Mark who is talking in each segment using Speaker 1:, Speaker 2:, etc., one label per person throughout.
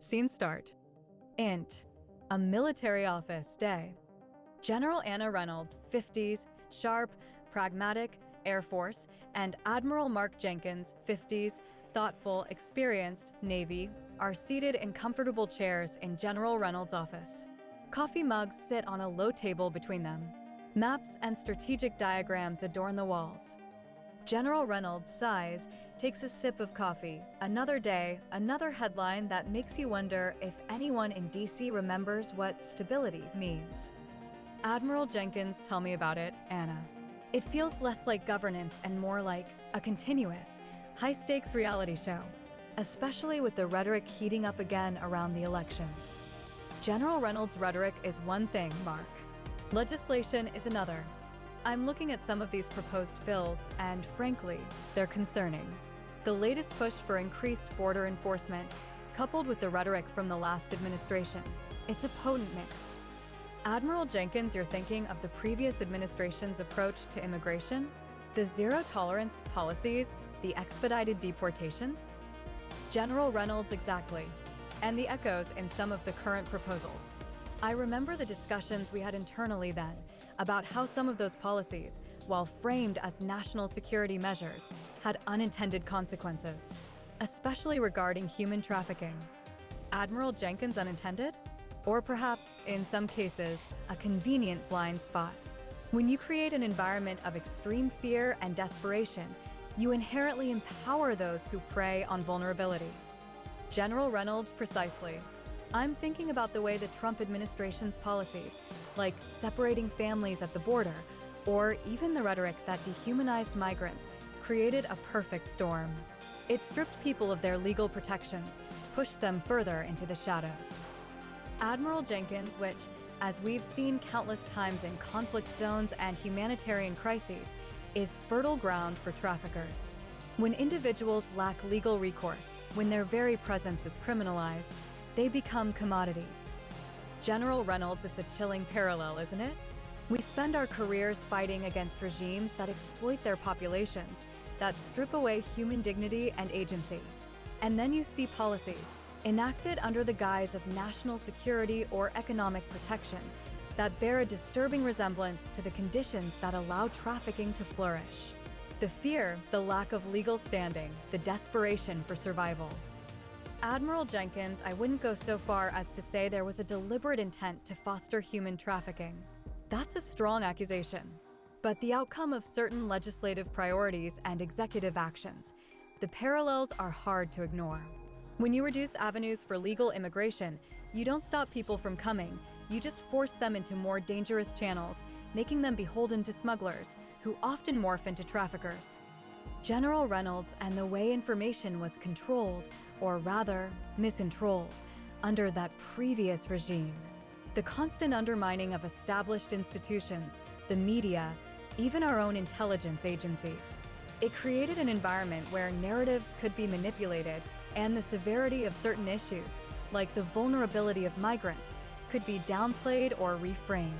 Speaker 1: Scene start. Int. A military office day. General Anna Reynolds, 50s, sharp, pragmatic, Air Force, and Admiral Mark Jenkins, 50s, thoughtful, experienced, Navy, are seated in comfortable chairs in General Reynolds' office. Coffee mugs sit on a low table between them. Maps and strategic diagrams adorn the walls. General Reynolds sighs, takes a sip of coffee. Another day, another headline that makes you wonder if anyone in DC remembers what stability means. Admiral Jenkins, tell me about it, Anna. It feels less like governance and more like a continuous, high-stakes reality show, especially with the rhetoric heating up again around the elections. General Reynolds' rhetoric is one thing, Mark. Legislation is another. I'm looking at some of these proposed bills, and frankly, they're concerning. The latest push for increased border enforcement, coupled with the rhetoric from the last administration, it's a potent mix. Admiral Jenkins, you're thinking of the previous administration's approach to immigration? The zero-tolerance policies, the expedited deportations? General Reynolds, exactly. And the echoes in some of the current proposals. I remember the discussions we had internally then about how some of those policies, while framed as national security measures, had unintended consequences, especially regarding human trafficking. Admiral Jenkins unintended? Or perhaps, in some cases, a convenient blind spot. When you create an environment of extreme fear and desperation, you inherently empower those who prey on vulnerability. General Reynolds, precisely. I'm thinking about the way the Trump administration's policies, like separating families at the border, or even the rhetoric that dehumanized migrants, created a perfect storm. It stripped people of their legal protections, pushed them further into the shadows. Admiral Jenkins, which, as we've seen countless times in conflict zones and humanitarian crises, is fertile ground for traffickers. When individuals lack legal recourse, when their very presence is criminalized, they become commodities. General Reynolds, it's a chilling parallel, isn't it? We spend our careers fighting against regimes that exploit their populations, that strip away human dignity and agency. And then you see policies, enacted under the guise of national security or economic protection, that bear a disturbing resemblance to the conditions that allow trafficking to flourish. The fear, the lack of legal standing, the desperation for survival. Admiral Jenkins, I wouldn't go so far as to say there was a deliberate intent to foster human trafficking. That's a strong accusation. But the outcome of certain legislative priorities and executive actions, the parallels are hard to ignore. When you reduce avenues for legal immigration, you don't stop people from coming, you just force them into more dangerous channels, making them beholden to smugglers, who often morph into traffickers. General Reynolds and the way information was controlled, or rather, misintrolled, under that previous regime. The constant undermining of established institutions, the media, even our own intelligence agencies. It created an environment where narratives could be manipulated and the severity of certain issues, like the vulnerability of migrants, could be downplayed or reframed.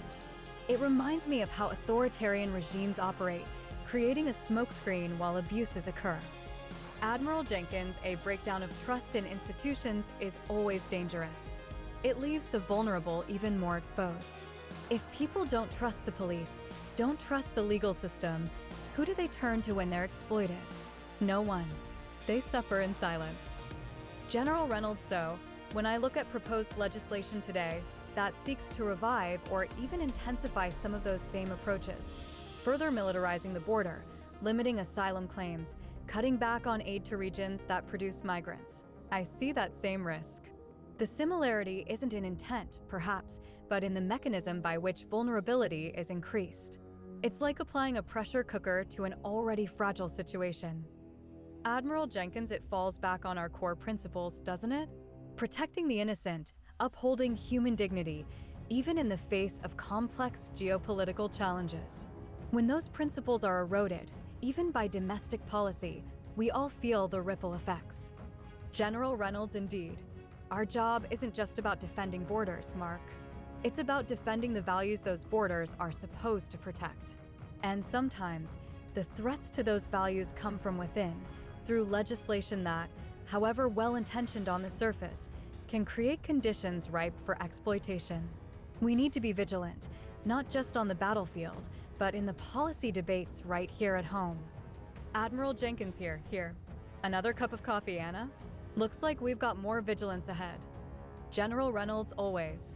Speaker 1: It reminds me of how authoritarian regimes operate, creating a smokescreen while abuses occur. Admiral Jenkins, a breakdown of trust in institutions is always dangerous. It leaves the vulnerable even more exposed. If people don't trust the police, don't trust the legal system, who do they turn to when they're exploited? No one. They suffer in silence. General Reynolds, so, when I look at proposed legislation today that seeks to revive or even intensify some of those same approaches, further militarizing the border, limiting asylum claims, cutting back on aid to regions that produce migrants, I see that same risk. The similarity isn't in intent, perhaps, but in the mechanism by which vulnerability is increased. It's like applying a pressure cooker to an already fragile situation. Admiral Jenkins, it falls back on our core principles, doesn't it? Protecting the innocent, upholding human dignity, even in the face of complex geopolitical challenges. When those principles are eroded, even by domestic policy, we all feel the ripple effects. General Reynolds, indeed. Our job isn't just about defending borders, Mark. It's about defending the values those borders are supposed to protect. And sometimes, the threats to those values come from within, through legislation that, however well-intentioned on the surface, can create conditions ripe for exploitation. We need to be vigilant, not just on the battlefield, but in the policy debates right here at home. Admiral Jenkins here. Another cup of coffee, Anna? Looks like we've got more vigilance ahead. General Reynolds always.